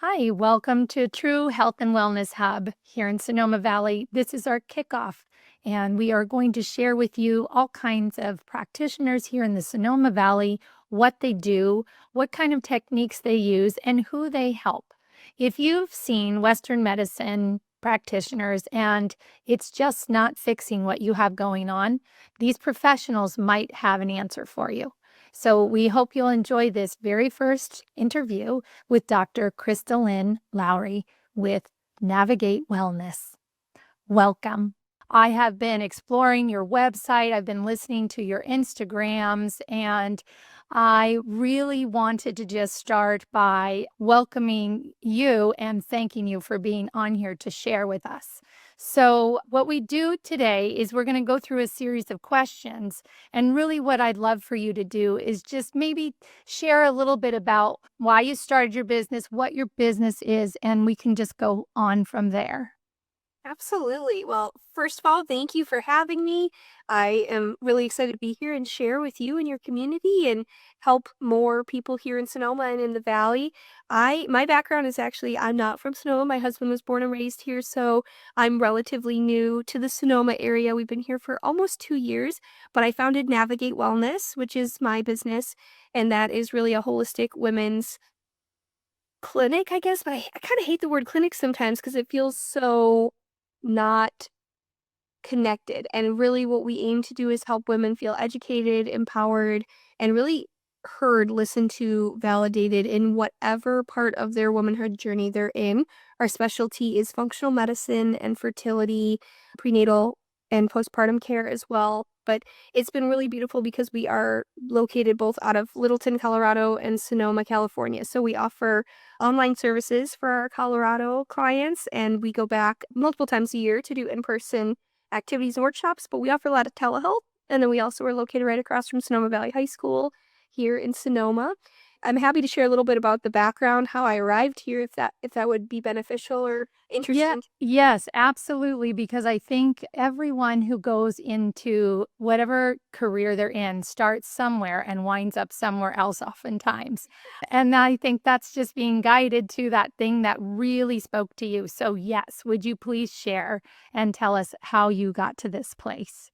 Hi, welcome to True Health and Wellness Hub here in Sonoma Valley. This is our kickoff, and we are going to share with you all kinds of practitioners here in the Sonoma Valley, what they do, what kind of techniques they use, and who they help. If you've seen Western medicine practitioners and it's just not fixing what you have going on, these professionals might have an answer for you. So we hope you'll enjoy this very first interview with Dr. Krystalyn Lowery with Navigate Wellness. Welcome. I have been exploring your website. I've been listening to your Instagrams, and I really wanted to just start by welcoming you and thanking you for being on here to share with us. So, what we do today is we're going to go through a series of questions. And really, what I'd love for you to do is just maybe share a little bit about why you started your business, what your business is, and we can just go on from there. Absolutely. Well, first of all, thank you for having me. I am really excited to be here and share with you and your community and help more people here in Sonoma and in the Valley. My background is actually I'm not from Sonoma. My husband was born and raised here, so I'm relatively new to the Sonoma area. We've been here for almost 2 years, but I founded Navigate Wellness, which is my business, and that is really a holistic women's clinic, I guess. But I kind of hate the word clinic sometimes because it feels so not connected. And really, what we aim to do is help women feel educated, empowered, and really heard, listened to, validated in whatever part of their womanhood journey they're in. Our specialty is functional medicine and fertility, prenatal and postpartum care as well. But it's been really beautiful because we are located both out of Littleton, Colorado and Sonoma, California. So we offer online services for our Colorado clients, and we go back multiple times a year to do in-person activities and workshops, but we offer a lot of telehealth. And then we also are located right across from Sonoma Valley High School here in Sonoma. I'm happy to share a little bit about the background, how I arrived here, if that would be beneficial or Yeah, interesting. yes, absolutely. Because I think everyone who goes into whatever career they're in starts somewhere and winds up somewhere else oftentimes. And I think that's just being guided to that thing that really spoke to you. So, yes, would you please share and tell us how you got to this place?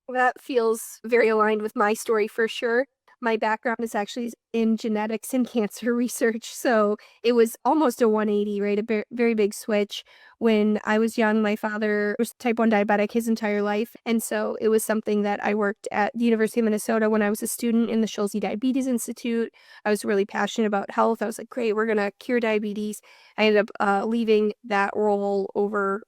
That feels very aligned with my story for sure. My background is actually in genetics and cancer research, so it was almost a 180, right? Very big switch. When I was young, my father was type 1 diabetic his entire life, and so it was something that I worked at the University of Minnesota when I was a student in the Schulze Diabetes Institute. I was really passionate about health. I was like, great, we're gonna cure diabetes. I ended up leaving that role over.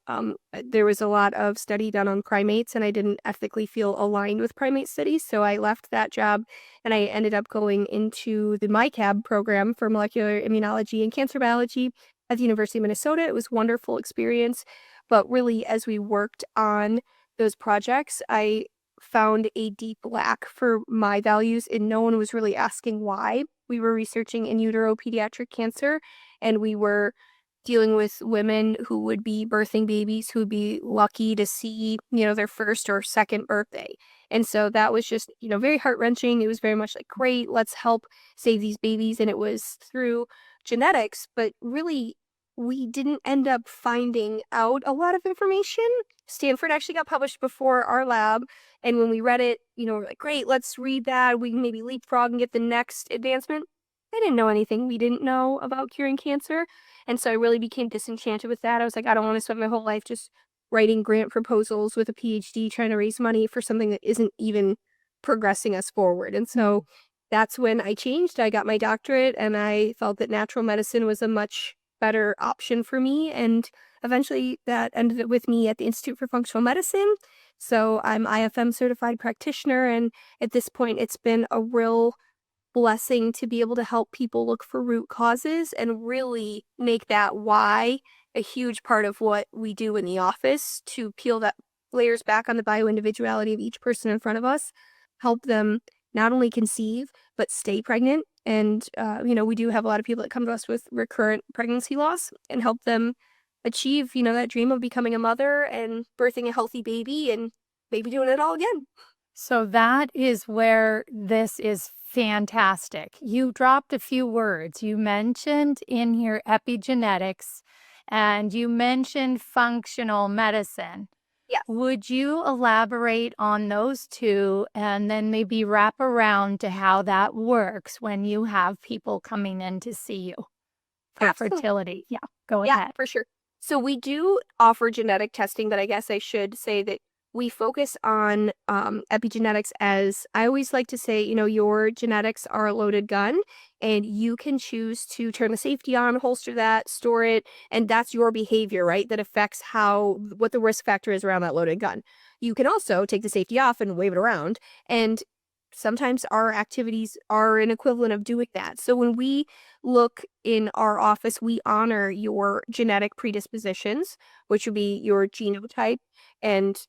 There was a lot of study done on primates, and I didn't ethically feel aligned with primate studies, so I left that job and I ended up going into the MyCab program for molecular immunology and cancer biology at the University of Minnesota. It was a wonderful experience, but really, as we worked on those projects, I found a deep lack for my values, and no one was really asking why. We were researching in utero pediatric cancer, and we were dealing with women who would be birthing babies who would be lucky to see, their first or second birthday. And so that was just, very heart-wrenching. It was very much like, great, let's help save these babies. And it was through genetics, but really, we didn't end up finding out a lot of information. Stanford actually got published before our lab. And when we read it, we're like, great, let's read that. We can maybe leapfrog and get the next advancement. I didn't know anything we didn't know about curing cancer. And so I really became disenchanted with that. I was like, I don't want to spend my whole life just writing grant proposals with a PhD trying to raise money for something that isn't even progressing us forward. And so that's when I changed. I got my doctorate and I felt that natural medicine was a much better option for me. And eventually that ended up with me at the Institute for Functional Medicine. So I'm IFM certified practitioner. And at this point, it's been a real blessing to be able to help people look for root causes and really make that why a huge part of what we do in the office to peel that layers back on the bioindividuality of each person in front of us, help them not only conceive but stay pregnant. And we do have a lot of people that come to us with recurrent pregnancy loss and help them achieve, that dream of becoming a mother and birthing a healthy baby and maybe doing it all again. So that is where this is fantastic. You dropped a few words. You mentioned in here epigenetics and you mentioned functional medicine. Yes. Would you elaborate on those two and then maybe wrap around to how that works when you have people coming in to see you for Absolutely. fertility? Yeah, go Yeah, ahead. for sure. So we do offer genetic testing, but I guess I should say that we focus on epigenetics as I always like to say, your genetics are a loaded gun and you can choose to turn the safety on, holster that, store it, and that's your behavior, right? That affects what the risk factor is around that loaded gun. You can also take the safety off and wave it around. And sometimes our activities are an equivalent of doing that. So when we look in our office, we honor your genetic predispositions, which would be your genotype, and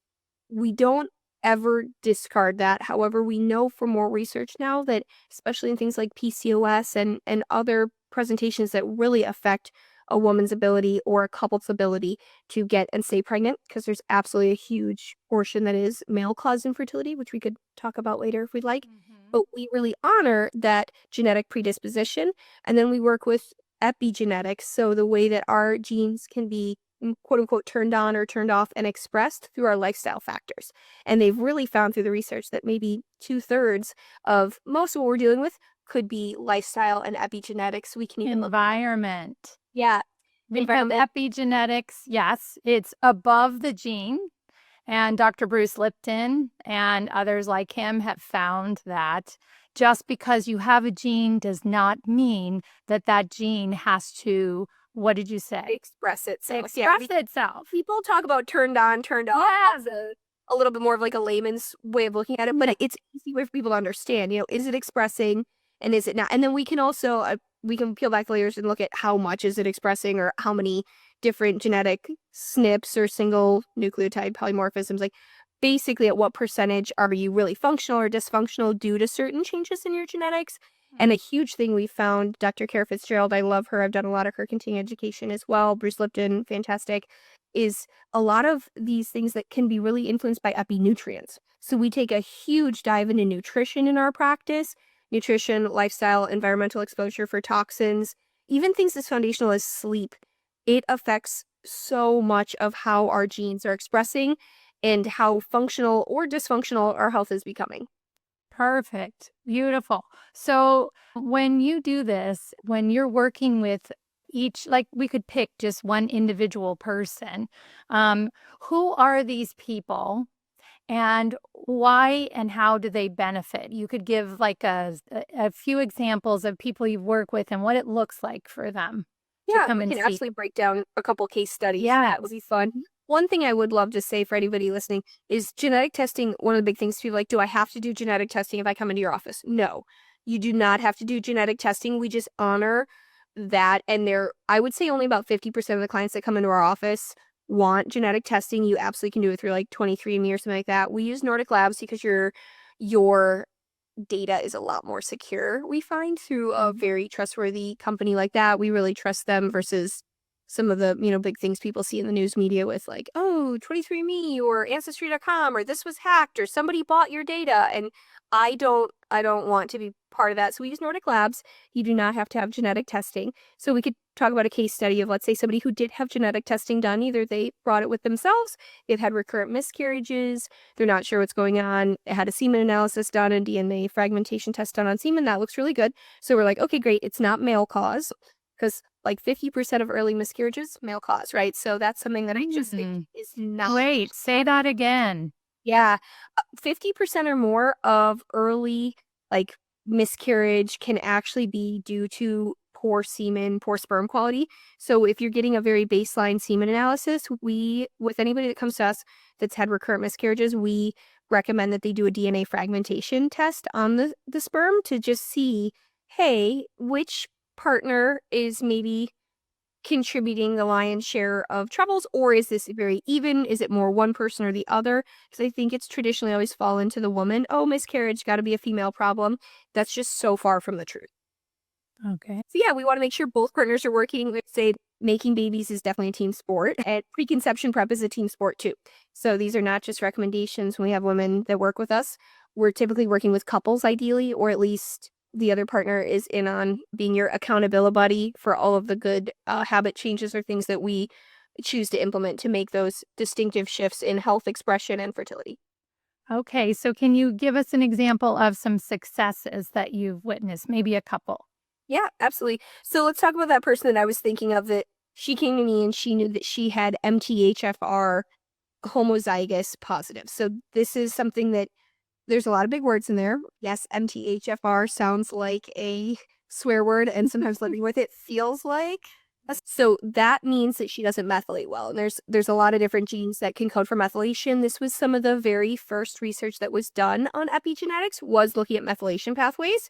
we don't ever discard that. However, we know from more research now that, especially in things like PCOS and other presentations that really affect a woman's ability or a couple's ability to get and stay pregnant, because there's absolutely a huge portion that is male-caused infertility, which we could talk about later if we'd like. But we really honor that genetic predisposition, and then we work with epigenetics, so the way that our genes can be quote unquote turned on or turned off and expressed through our lifestyle factors. And they've really found through the research that maybe 2/3 of most of what we're dealing with could be lifestyle and epigenetics. We can even look. Environment. Yeah. Because epigenetics, yes, it's above the gene. And Dr. Bruce Lipton and others like him have found that just because you have a gene does not mean that that gene has to, what did you say? Express itself. Express itself. People talk about turned on, turned off as a little bit more of like a layman's way of looking at it, but it's an easy way for people to understand. Is it expressing and is it not? And then we can also we can peel back the layers and look at how much is it expressing or how many different genetic SNPs or single nucleotide polymorphisms. Like basically, at what percentage are you really functional or dysfunctional due to certain changes in your genetics? And a huge thing we found, Dr. Kara Fitzgerald, I love her. I've done a lot of her continuing education as well. Bruce Lipton, fantastic, is a lot of these things that can be really influenced by epinutrients. So we take a huge dive into nutrition in our practice, nutrition, lifestyle, environmental exposure for toxins, even things as foundational as sleep. It affects so much of how our genes are expressing and how functional or dysfunctional our health is becoming. Perfect. Beautiful. So when you do this, when you're working with each, like we could pick just one individual person, who are these people and why and how do they benefit? You could give like a few examples of people you've worked with and what it looks like for them to Yeah, come we and can see. absolutely break down a couple case studies. Yeah, That would be fun. One thing I would love to say for anybody listening is genetic testing. One of the big things people like, do I have to do genetic testing if I come into your office? No, you do not have to do genetic testing. We just honor that. And I would say only about 50% of the clients that come into our office want genetic testing. You absolutely can do it through like 23andMe or something like that. We use Nordic Labs because your data is a lot more secure, we find, through a very trustworthy company like that. We really trust them versus some of the, big things people see in the news media with like, oh, 23andMe or Ancestry.com or this was hacked or somebody bought your data. And I don't want to be part of that. So we use Nordic Labs. You do not have to have genetic testing. So we could talk about a case study of, let's say, somebody who did have genetic testing done. Either they brought it with themselves, they've had recurrent miscarriages, they're not sure what's going on, they had a semen analysis done and DNA fragmentation test done on semen. That looks really good. So we're like, okay, great. It's not male cause, because like 50% of early miscarriages, male cause, right? So that's something that I just think is not. Wait, say that again. Yeah. 50% or more of early like miscarriage can actually be due to poor semen, poor sperm quality. So if you're getting a very baseline semen analysis, with anybody that comes to us that's had recurrent miscarriages, we recommend that they do a DNA fragmentation test on the sperm to just see, hey, which partner is maybe contributing the lion's share of troubles, or is this very even? Is it more one person or the other? Because I think it's traditionally always fallen to the woman. Oh, miscarriage, got to be a female problem. That's just so far from the truth. Okay. So yeah, we want to make sure both partners are working. We say making babies is definitely a team sport, and preconception prep is a team sport too. So these are not just recommendations when we have women that work with us. we're typically working with couples ideally, or at least the other partner is in on being your accountability buddy for all of the good habit changes or things that we choose to implement to make those distinctive shifts in health expression and fertility. Okay, so can you give us an example of some successes that you've witnessed, maybe a couple? Yeah, absolutely. So let's talk about that person that I was thinking of, that she came to me and she knew that she had MTHFR homozygous positive. So this is something that there's a lot of big words in there. Yes, MTHFR sounds like a swear word, and sometimes living with it feels like. So that means that she doesn't methylate well. And there's a lot of different genes that can code for methylation. This was some of the very first research that was done on epigenetics, was looking at methylation pathways.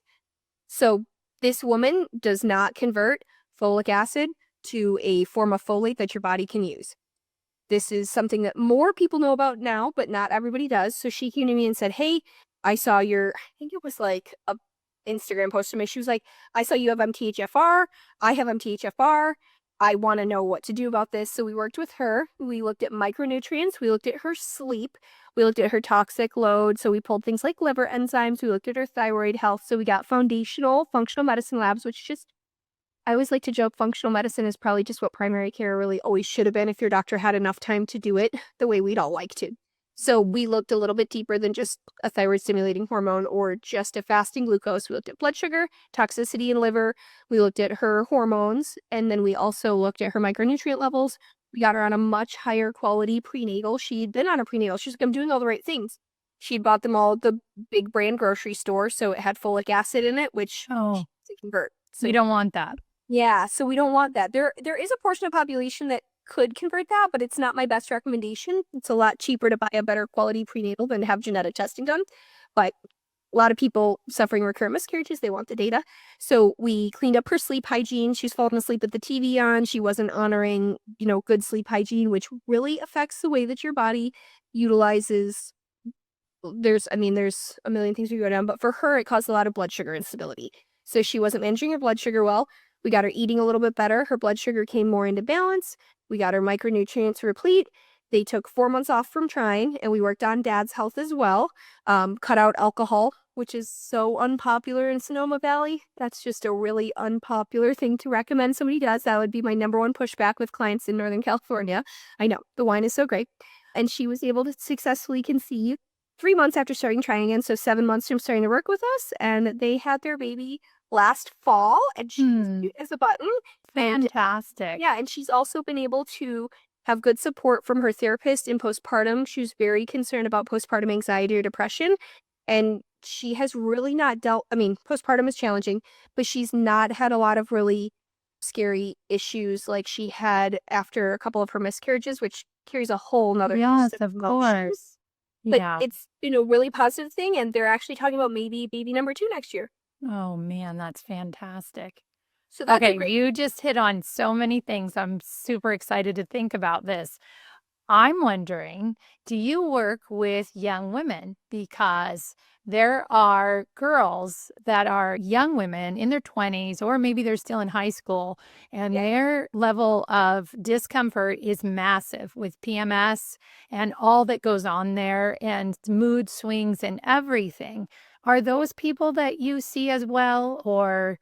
So this woman does not convert folic acid to a form of folate that your body can use. This is something that more people know about now, but not everybody does. So she came to me and said, "Hey, I saw your," I think it was like a Instagram post to me. She was like, "I saw you have MTHFR. I have MTHFR. I want to know what to do about this." So we worked with her. We looked at micronutrients. We looked at her sleep. We looked at her toxic load. So we pulled things like liver enzymes. We looked at her thyroid health. So we got foundational functional medicine labs, which just, I always like to joke, functional medicine is probably just what primary care really always should have been if your doctor had enough time to do it the way we'd all like to. So we looked a little bit deeper than just a thyroid stimulating hormone or just a fasting glucose. We looked at blood sugar, toxicity in liver. We looked at her hormones, and then we also looked at her micronutrient levels. We got her on a much higher quality prenatal. She'd been on a prenatal. She's like, "I'm doing all the right things." She'd bought them all at the big brand grocery store, so it had folic acid in it, which Oh, to convert. we So don't want that. yeah, so we don't want that. There is a portion of population that could convert that, but it's not my best recommendation. It's a lot cheaper to buy a better quality prenatal than to have genetic testing done. But a lot of people suffering recurrent miscarriages, they want the data. So we cleaned up her sleep hygiene. She was falling asleep with the TV on. She wasn't honoring, good sleep hygiene, which really affects the way that your body utilizes. There's a million things we go down, but for her, it caused a lot of blood sugar instability. So she wasn't managing her blood sugar well. We got her eating a little bit better. Her blood sugar came more into balance. We got her micronutrients replete. They took 4 months off from trying, and we worked on dad's health as well. Cut out alcohol, which is so unpopular in Sonoma Valley. That's just a really unpopular thing to recommend somebody does. That would be my number one pushback with clients in Northern California. I know, the wine is so great. And she was able to successfully conceive 3 months after starting trying again, so 7 months from starting to work with us, and they had their baby last fall, and she's cute as a button. And Fantastic. yeah, and she's also been able to have good support from her therapist in postpartum. She was very concerned about postpartum anxiety or depression, and she has really not postpartum is challenging, but she's not had a lot of really scary issues like she had after a couple of her miscarriages, which carries a whole nother Yes, host of of emotions. course. But Yeah. it's, really positive thing, and they're actually talking about maybe baby number 2 next year. Oh, man, that's fantastic. So that's a Okay, great. you just hit on so many things. I'm super excited to think about this. I'm wondering, do you work with young women? Because there are girls that are young women in their 20s, or maybe they're still in high school, and Yeah. their level of discomfort is massive with PMS and all that goes on there, and mood swings and everything. Are those people that you see as well, or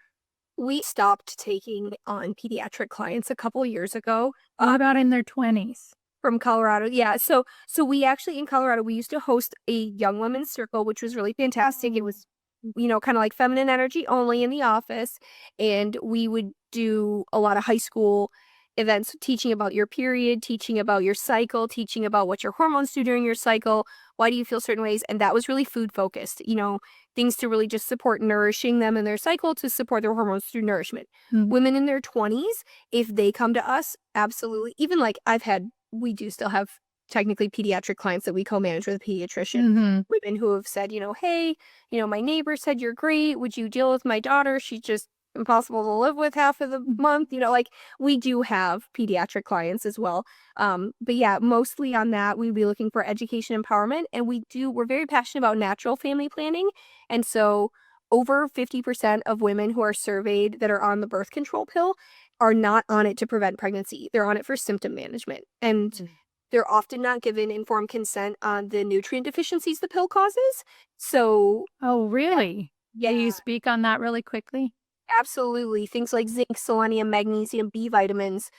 We stopped taking on pediatric clients a couple years ago, what about in their 20s? from Colorado. Yeah, so we actually in Colorado, we used to host a young women's circle, which was really fantastic. It was, kind of like feminine energy only in the office, and we would do a lot of high school events teaching about your period, teaching about your cycle, teaching about what your hormones do during your cycle, why do you feel certain ways, and that was really food focused, things to really just support nourishing them in their cycle to support their hormones through nourishment. Mm. Women in their 20s, if they come to us, absolutely. Even like we do still have technically pediatric clients that we co-manage with a pediatrician. Mhm. Women who have said, "Hey, my neighbor said you're great. Would you deal with my daughter? She's just impossible to live with half of the month." Like we do have pediatric clients as well. But yeah, mostly on that, we'd be looking for education empowerment. And we're very passionate about natural family planning. And so over 50% of women who are surveyed that are on the birth control pill are not on it to prevent pregnancy. They're on it for symptom management. And they're often not given informed consent on the nutrient deficiencies the pill causes. So, Oh, really? yeah, Will you speak on that really quickly? absolutely. Things like zinc, selenium, magnesium, B vitamins.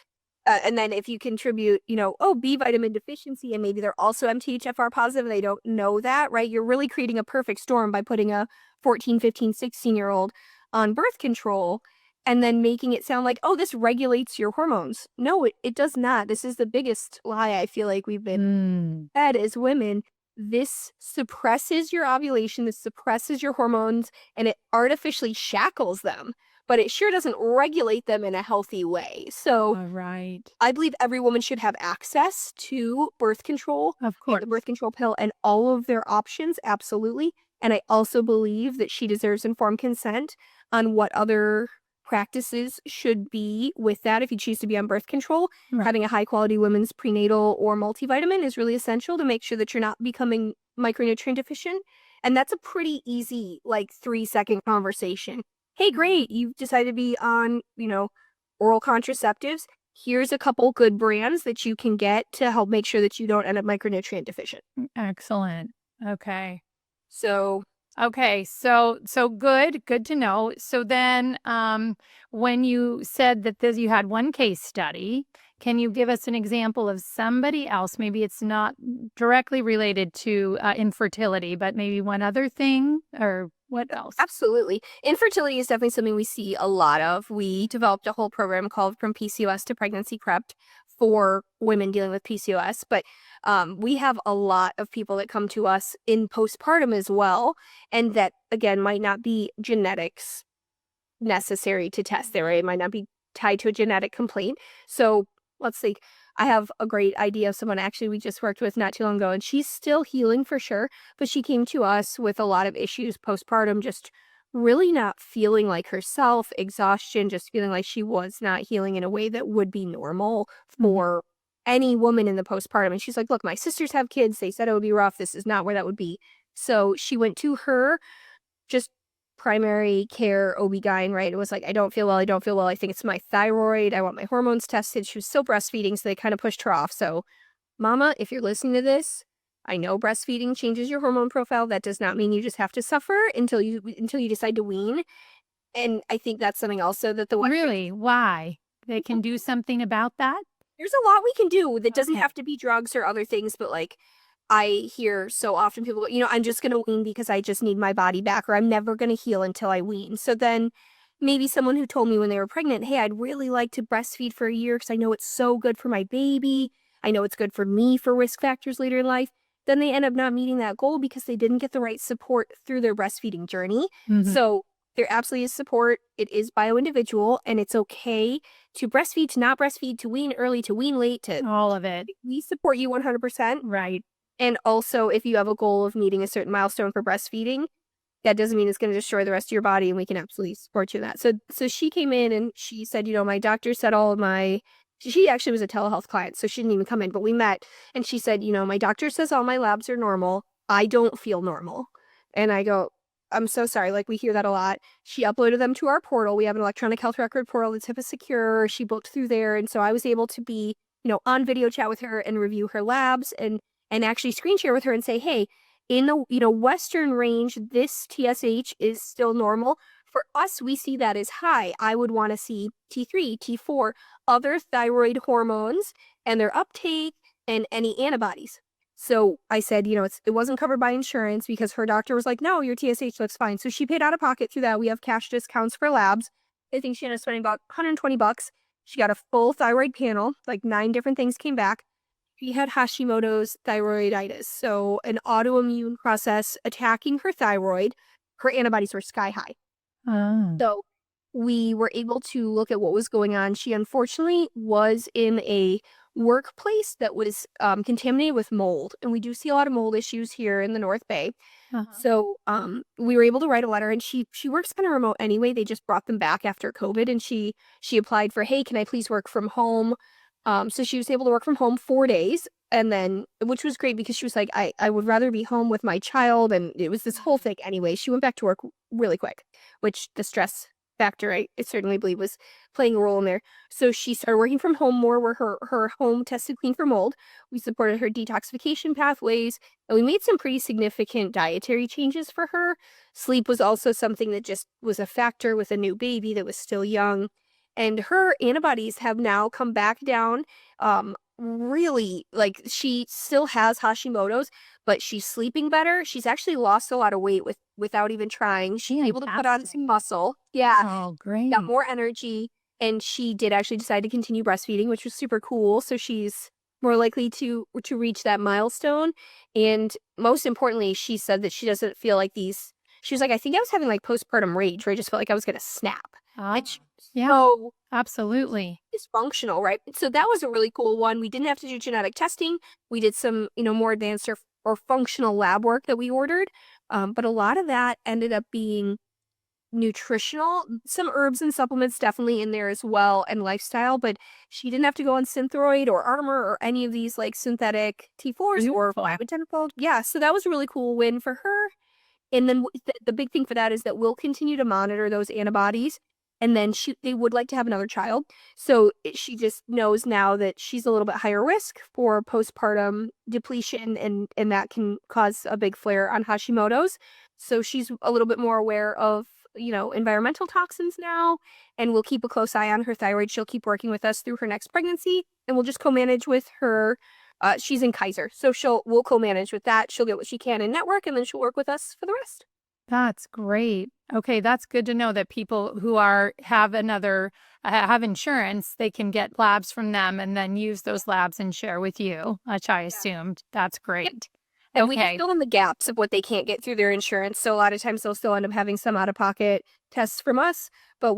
And then if you contribute, B vitamin deficiency, and maybe they're also MTHFR positive and they don't know that, right? You're really creating a perfect storm by putting a 14, 15, 16-year-old on birth control and then making it sound like, oh, this regulates your hormones. No, it does not. This is the biggest lie I feel like we've been Mm. fed as women. This suppresses your ovulation, this suppresses your hormones, and it artificially shackles them, but it sure doesn't regulate them in a healthy way. So All right. I believe every woman should have access to birth control Of and the course. birth control pill and all of their options, absolutely. And I also believe that she deserves informed consent on what other practices should be with that if you choose to be on birth control. Right. Having a high quality women's prenatal or multivitamin is really essential to make sure that you're not becoming micronutrient deficient. And that's a pretty easy, like 3-second conversation. Hey, great, you've decided to be on, oral contraceptives. Here's a couple good brands that you can get to help make sure that you don't end up micronutrient deficient. Excellent. Okay. So, Okay, so good to know. So then, when you said that you had one case study, can you give us an example of somebody else? Maybe it's not directly related to infertility, but maybe one other thing, or what else? absolutely. Infertility is definitely something we see a lot of. We developed a whole program called From PCOS to Pregnancy Prepped for women dealing with PCOS. But we have a lot of people that come to us in postpartum as well. And that, again, might not be genetics necessary to test there. Right? It might not be tied to a genetic complaint. So let's see. I have a great idea of someone actually we just worked with not too long ago, and she's still healing for sure, but she came to us with a lot of issues postpartum, just really not feeling like herself, exhaustion, just feeling like she was not healing in a way that would be normal Mhm. for any woman in the postpartum. And she's like, look, my sisters have kids. They said it would be rough. This is not where that would be. So she went to her just primary care OB-GYN, right? It was like, I don't feel well. I don't feel well. I think it's my thyroid. I want my hormones tested. She was still breastfeeding, so they kind of pushed her off. So, mama, if you're listening to this, I know breastfeeding changes your hormone profile. That does not mean you just have to suffer until you decide to wean. And I think that's something also that the Western Really? Why? They can do something about that? there's a lot we can do that doesn't Okay. have to be drugs or other things, but like I hear so often people go, I'm just going to wean because I just need my body back, or I'm never going to heal until I wean. So then maybe someone who told me when they were pregnant, hey, I'd really like to breastfeed for a year because I know it's so good for my baby. I know it's good for me for risk factors later in life. Then they end up not meeting that goal because they didn't get the right support through their breastfeeding journey. Mhm. So there absolutely is support. It is bio-individual, and it's okay to breastfeed, to not breastfeed, to wean early, to wean late, to All of it. we support you 100%. Right. And also, if you have a goal of meeting a certain milestone for breastfeeding, that doesn't mean it's going to destroy the rest of your body, and we can absolutely support you in that. So she came in and she said, my doctor said all of my. She actually was a telehealth client, so she didn't even come in, but we met, and she said, my doctor says all my labs are normal. I don't feel normal, and I go, I'm so sorry. Like, we hear that a lot. She uploaded them to our portal. We have an electronic health record portal that's HIPAA secure. She booked through there, and so I was able to be, on video chat with her and review her labs and actually screen share with her and say, hey, in the Western range, this TSH is still normal. For us, we see that as high. I would want to see T3, T4, other thyroid hormones and their uptake and any antibodies. So I said, it wasn't covered by insurance because her doctor was like, no, your TSH looks fine. So she paid out of pocket through that. We have cash discounts for labs. I think she ended up spending about $120. She got a full thyroid panel, like 9 different things came back. She had Hashimoto's thyroiditis, so an autoimmune process attacking her thyroid. Her antibodies were sky high. Oh. So we were able to look at what was going on. She unfortunately was in a workplace that was contaminated with mold. And we do see a lot of mold issues here in the North Bay. Uh-huh. So we were able to write a letter, and she works kind of remote anyway. They just brought them back after COVID, and she applied for, hey, can I please work from home? So she was able to work from home 4 days, and then, which was great because she was like, I would rather be home with my child. And it was this whole thing anyway. She went back to work really quick, which the stress factor I certainly believe was playing a role in there. So she started working from home more, where her home tested clean for mold. We supported her detoxification pathways, and we made some pretty significant dietary changes for her. Sleep was also something that just was a factor with a new baby that was still young. And her antibodies have now come back down. Really, like, she still has Hashimoto's, but she's sleeping better. She's actually lost a lot of weight without even trying. She's able to put on some muscle. Yeah, Oh, great. got more energy, and she did actually decide to continue breastfeeding, which was super cool. So she's more likely to reach that milestone. And most importantly, she said that she doesn't feel like these. She was like, I think I was having like postpartum rage, where I just felt like I was gonna snap. Which Yeah, so absolutely. dysfunctional, right? So that was a really cool one. We didn't have to do genetic testing. We did some, more advanced or functional lab work that we ordered. But a lot of that ended up being nutritional. Some herbs and supplements definitely in there as well, and lifestyle. But she didn't have to go on Synthroid or Armor or any of these like synthetic T4s or Beautiful. 5-10-fold. Yeah, so that was a really cool win for her. And then the big thing for that is that we'll continue to monitor those antibodies. And then they would like to have another child. So she just knows now that she's a little bit higher risk for postpartum depletion, and that can cause a big flare on Hashimoto's. So she's a little bit more aware of, environmental toxins now, and we'll keep a close eye on her thyroid. She'll keep working with us through her next pregnancy, and we'll just co-manage with her. She's in Kaiser, so we'll co-manage with that. She'll get what she can in network, and then she'll work with us for the rest. That's great. Okay, that's good to know that people who have insurance, they can get labs from them and then use those labs and share with you, which I assumed. That's great. And we just Okay. fill in the gaps of what they can't get through their insurance. So a lot of times they'll still end up having some out-of-pocket tests from us. But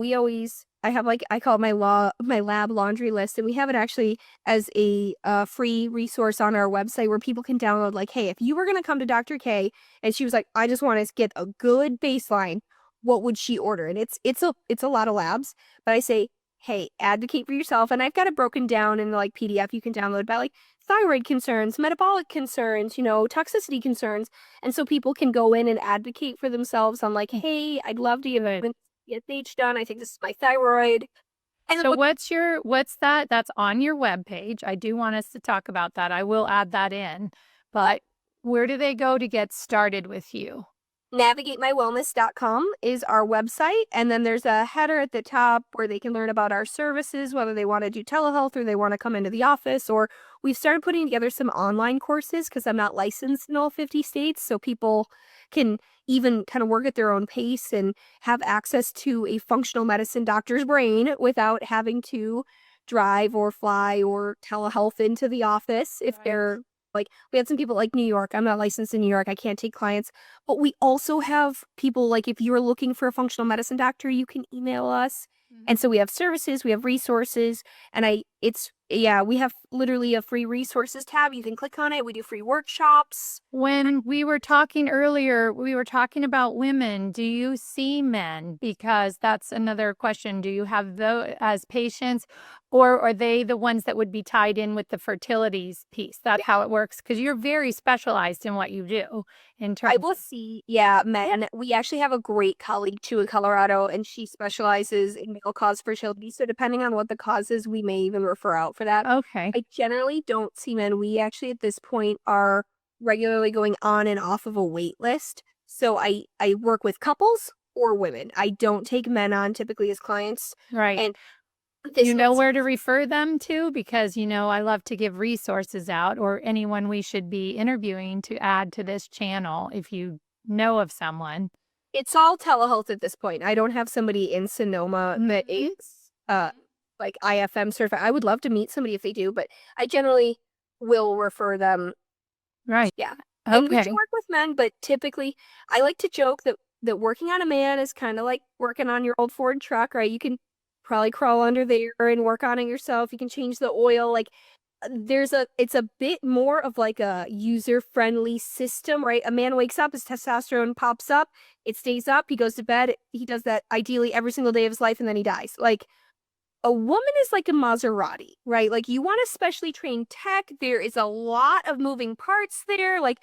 I have I call it my lab laundry list, and we have it actually as a free resource on our website where people can download. Like, hey, if you were gonna come to Dr. K and she was like, I just want to get a good baseline, what would she order? And it's a lot of labs, but I say, hey, advocate for yourself. And I've got it broken down in like PDF you can download by like thyroid concerns, metabolic concerns, toxicity concerns. And so people can go in and advocate for themselves on like, hey, I'd love to get PSH done. I think this is my thyroid. And So what's that? That's on your webpage. I do want us to talk about that. I will add that in. But where do they go to get started with you? NavigateMyWellness.com is our website, and then there's a header at the top where they can learn about our services, whether they want to do telehealth or they want to come into the office, or we've started putting together some online courses because I'm not licensed in all 50 states, so people can even kind of work at their own pace and have access to a functional medicine doctor's brain without having to drive or fly or telehealth into the office if they're like, we had some people like New York. I'm not licensed in New York. I can't take clients. But we also have people like, if you're looking for a functional medicine doctor, you can email us. And so we have services, we have resources, and we have literally a free resources tab. You can click on it. We do free workshops. When we were talking earlier, we were talking about women. Do you see men? Because that's another question. Do you have those as patients, or are they the ones that would be tied in with the fertilities piece? That's how it works, because you're very specialized in what you do. I will see, men. We actually have a great colleague too in Colorado, and she specializes in male cause fertility. So depending on what the cause is, we may even refer out for that. Okay. I generally don't see men. We actually at this point are regularly going on and off of a wait list. So I work with couples or women. I don't take men on typically as clients. Right. And You know where to refer them to? Because, I love to give resources out, or anyone we should be interviewing to add to this channel if you know of someone. It's all telehealth at this point. I don't have somebody in Sonoma that is like IFM certified. I would love to meet somebody if they do, but I generally will refer them. Right. Yeah. And we Okay. can work with men, but typically I like to joke that working on a man is kind of like working on your old Ford truck, right? You can probably crawl under there and work on it yourself. You can change the oil. Like, it's a bit more of like a user-friendly system, right? A man wakes up, his testosterone pops up, it stays up, he goes to bed, he does that ideally every single day of his life, and then he dies. Like, a woman is like a Maserati, right? Like, you want a specially trained tech. There is a lot of moving parts there. Like,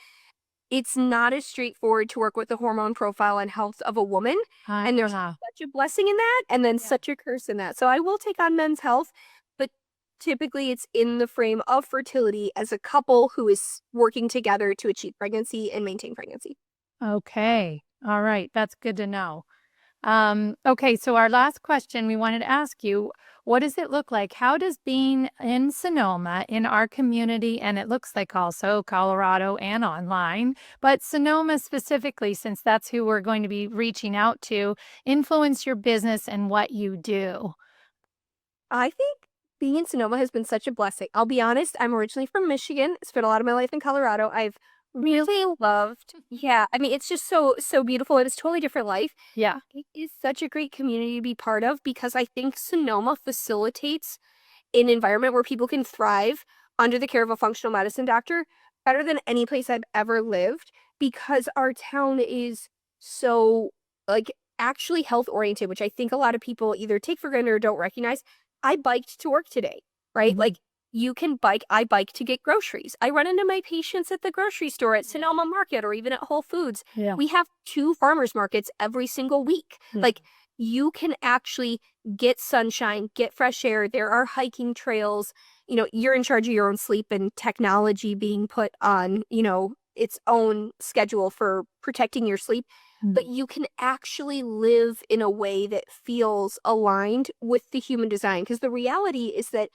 it's not as straightforward to work with the hormone profile and health of a woman. And there's such a blessing in that, and then such a curse in that. So I will take on men's health, but typically it's in the frame of fertility as a couple who is working together to achieve pregnancy and maintain pregnancy. Okay. All right. That's good to know. Okay, so our last question we wanted to ask you, what does it look like? How does being in Sonoma in our community, and it looks like also Colorado and online, but Sonoma specifically, since that's who we're going to be reaching out to, influence your business and what you do? I think being in Sonoma has been such a blessing. I'll be honest, I'm originally from Michigan, spent a lot of my life in Colorado. I've really loved, yeah, I mean, it's just so beautiful, and it's a totally different life. Yeah. It is such a great community to be part of because I think Sonoma facilitates an environment where people can thrive under the care of a functional medicine doctor better than any place I've ever lived, because our town is so, like, actually health oriented, which I think a lot of people either take for granted or don't recognize. I biked to work today, right? Mhm. Like, you can bike. I bike to get groceries. I run into my patients at the grocery store, at Sonoma Market, or even at Whole Foods. Yeah. We have 2 farmers markets every single week. Yeah. Like, you can actually get sunshine, get fresh air. There are hiking trails. You're in charge of your own sleep, and technology being put on, its own schedule for protecting your sleep. But you can actually live in a way that feels aligned with the human design. Because the reality is that,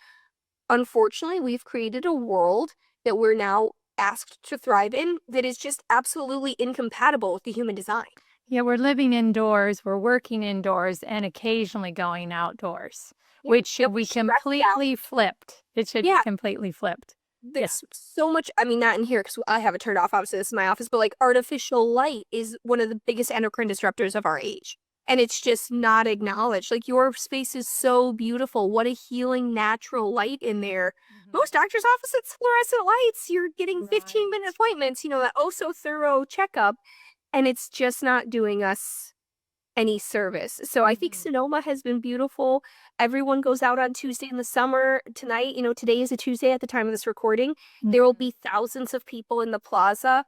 unfortunately, we've created a world that we're now asked to thrive in that is just absolutely incompatible with the human design. Yeah, we're living indoors, we're working indoors, and occasionally going outdoors, Yeah. which should We're be stressed out. completely flipped. It should be Yeah. completely flipped. Yeah. There's so much, I mean, not in here because I have it turned off. Obviously, this is my office, but like, artificial light is one of the biggest endocrine disruptors of our age. And it's just not acknowledged. Like, your space is so beautiful. What a healing, natural light in there. Most doctor's offices, fluorescent lights. You're getting 15-minute appointments, that oh so thorough checkup. And it's just not doing us any service. So I think Sonoma has been beautiful. Everyone goes out on Tuesday in the summer. Tonight, today is a Tuesday at the time of this recording. There will be thousands of people in the plaza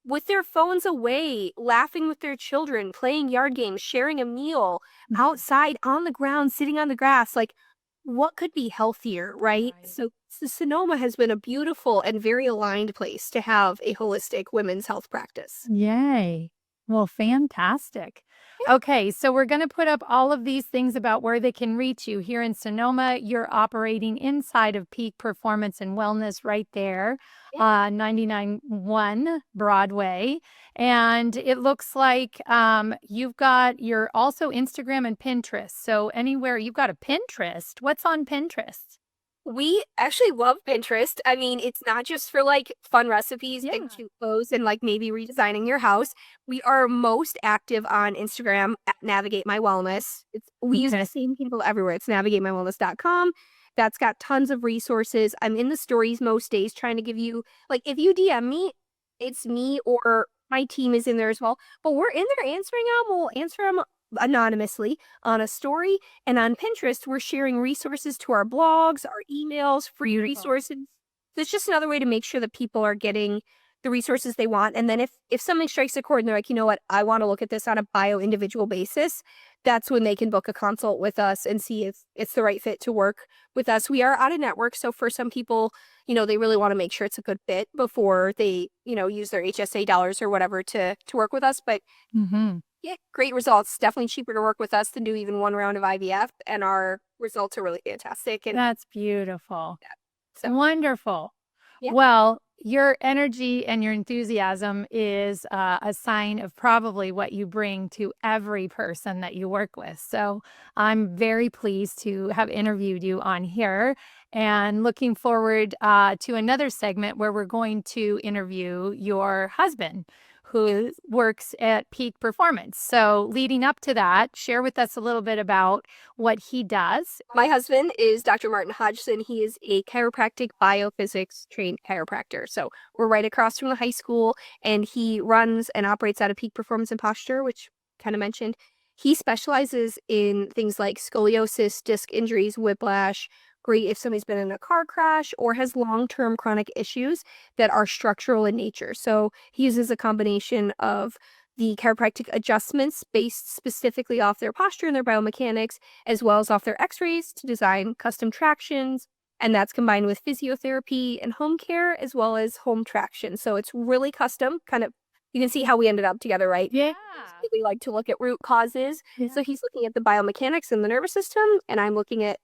with their phones away, laughing with their children, playing yard games, sharing a meal, outside on the ground, sitting on the grass. Like, what could be healthier, right? So Sonoma has been a beautiful and very aligned place to have a holistic women's health practice. Yay. Well, fantastic. Yeah. Okay, so we're going to put up all of these things about where they can reach you. Here in Sonoma, you're operating inside of Peak Performance and Wellness right there, 99-1 Broadway. And it looks like you've got your also Instagram and Pinterest. So anywhere you've got a Pinterest. What's on Pinterest? We actually love Pinterest. I mean, it's not just for like fun recipes and cute clothes and like maybe redesigning your house. We are most active on Instagram at Navigate My Wellness. We use the same people everywhere. It's navigatemywellness.com. That's got tons of resources. I'm in the stories most days trying to give you, like, if you DM me, it's me or my team is in there as well. But we're in there answering them. We'll answer them anonymously on a story. And on Pinterest, we're sharing resources to our blogs, our emails, free resources. It's just another way to make sure that people are getting the resources they want. And then if something strikes a chord and they're like, you know what, I want to look at this on a bio-individual basis, that's when they can book a consult with us and see if it's the right fit to work with us. We are out of network. So for some people, they really want to make sure it's a good fit before they, use their HSA dollars or whatever to work with us. But yeah, great results. Definitely cheaper to work with us than do even one round of IVF. And our results are really fantastic. And That's beautiful. so, Wonderful. yeah. Well, your energy and your enthusiasm is a sign of probably what you bring to every person that you work with. So I'm very pleased to have interviewed you on here and looking forward to another segment where we're going to interview your husband, who works at Peak Performance. So leading up to that, share with us a little bit about what he does. My husband is Dr. Martin Hodgson. He is a chiropractic biophysics trained chiropractor. So we're right across from the high school, and he runs and operates out of Peak Performance and Posture, which kind of mentioned. He specializes in things like scoliosis, disc injuries, whiplash, great if somebody's been in a car crash or has long-term chronic issues that are structural in nature. So he uses a combination of the chiropractic adjustments based specifically off their posture and their biomechanics, as well as off their x-rays to design custom tractions. And that's combined with physiotherapy and home care, as well as home traction. So it's really custom, kind of, you can see how we ended up together, right? Yeah. We like to look at root causes. Yeah. So he's looking at the biomechanics in the nervous system, and I'm looking at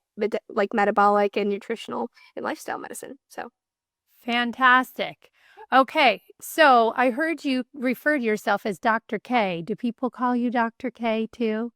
like metabolic and nutritional and lifestyle medicine. So Fantastic. Okay, so I heard you refer to yourself as Dr. K. Do people call you Dr. K too?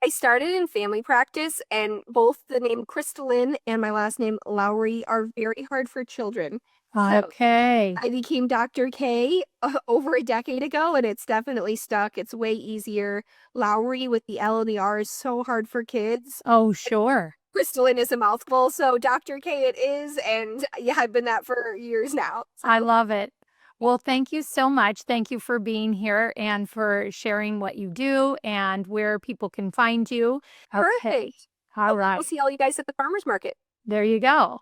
I started in family practice, and both the name Krystalyn and my last name Lowery are very hard for children. So Okay. I became Dr. K over a decade ago, and it's definitely stuck. It's way easier. Lowery with the L and the R is so hard for kids. Oh, sure. Krystalyn is a mouthful, so Dr. K it is, and yeah, I've been that for years now. I love it. Well, thank you so much. Thank you for being here and for sharing what you do and where people can find you. Okay. Perfect. All right. We'll see all you guys at the farmer's market. There you go.